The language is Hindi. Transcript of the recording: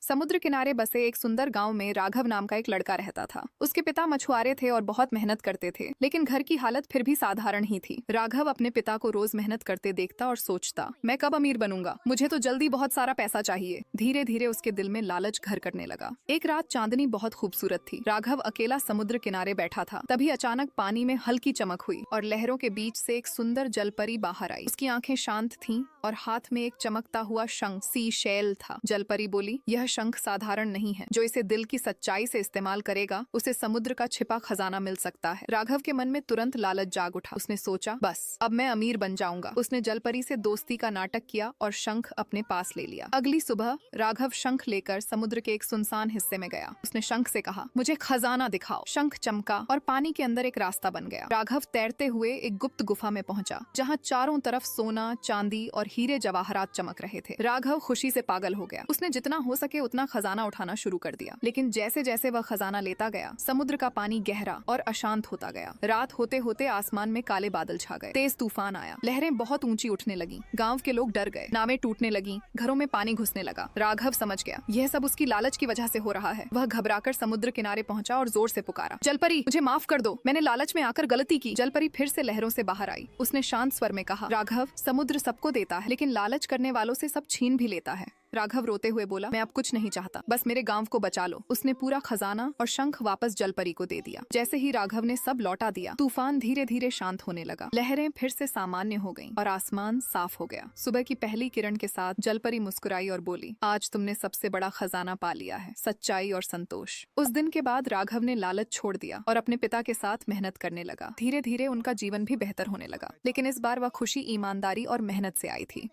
समुद्र किनारे बसे एक सुंदर गांव में राघव नाम का एक लड़का रहता था। उसके पिता मछुआरे थे और बहुत मेहनत करते थे, लेकिन घर की हालत फिर भी साधारण ही थी। राघव अपने पिता को रोज मेहनत करते देखता और सोचता, मैं कब अमीर बनूंगा, मुझे तो जल्दी बहुत सारा पैसा चाहिए। धीरे धीरे उसके दिल में लालच घर करने लगा। एक रात चांदनी बहुत खूबसूरत थी। राघव अकेला समुद्र किनारे बैठा था। तभी अचानक पानी में हल्की चमक हुई और लहरों के बीच से एक सुंदर जलपरी बाहर आई। उसकी आंखें शांत थीं और हाथ में एक चमकता हुआ शंख सी शैल था। जलपरी बोली, यह शंख साधारण नहीं है। जो इसे दिल की सच्चाई से इस्तेमाल करेगा, उसे समुद्र का छिपा खजाना मिल सकता है। राघव के मन में तुरंत लालच जाग उठा। उसने सोचा, बस अब मैं अमीर बन जाऊंगा। उसने जलपरी से दोस्ती का नाटक किया और शंख अपने पास ले लिया। अगली सुबह राघव शंख लेकर समुद्र के एक सुनसान हिस्से में गया। उसने शंख से कहा, मुझे खजाना दिखाओ। शंख चमका और पानी के अंदर एक रास्ता बन गया। राघव तैरते हुए एक गुप्त गुफा में पहुंचा, जहाँ चारों तरफ सोना, चांदी और हीरे जवाहरात चमक रहे थे। राघव खुशी से पागल हो गया। उसने जितना हो सके उतना खजाना उठाना शुरू कर दिया, लेकिन जैसे जैसे वह खजाना लेता गया, समुद्र का पानी गहरा और अशांत होता गया। रात होते होते आसमान में काले बादल छा गए। तेज तूफान आया। लहरें बहुत ऊंची उठने लगी। गांव के लोग डर गए। नावें टूटने लगी। घरों में पानी घुसने लगा। राघव समझ गया, यह सब उसकी लालच की वजह से हो रहा है। वह घबराकर समुद्र किनारे पहुंचा और जोर से पुकारा, जलपरी, मुझे माफ कर दो, मैंने लालच में आकर गलती की। जलपरी फिर से लहरों से बाहर आई। उसने शांत स्वर में कहा, राघव, समुद्र सबको देता है, लेकिन लालच करने वालों से सब छीन भी लेता है। राघव रोते हुए बोला, मैं अब कुछ नहीं चाहता, बस मेरे गांव को बचा लो। उसने पूरा खजाना और शंख वापस जलपरी को दे दिया। जैसे ही राघव ने सब लौटा दिया, तूफान धीरे धीरे शांत होने लगा। लहरें फिर से सामान्य हो गईं और आसमान साफ हो गया। सुबह की पहली किरण के साथ जलपरी मुस्कुराई और बोली, आज तुमने सबसे बड़ा खजाना पा लिया है, सच्चाई और संतोष। उस दिन के बाद राघव ने लालच छोड़ दिया और अपने पिता के साथ मेहनत करने लगा। धीरे धीरे उनका जीवन भी बेहतर होने लगा, लेकिन इस बार वह खुशी ईमानदारी और मेहनत से आई थी।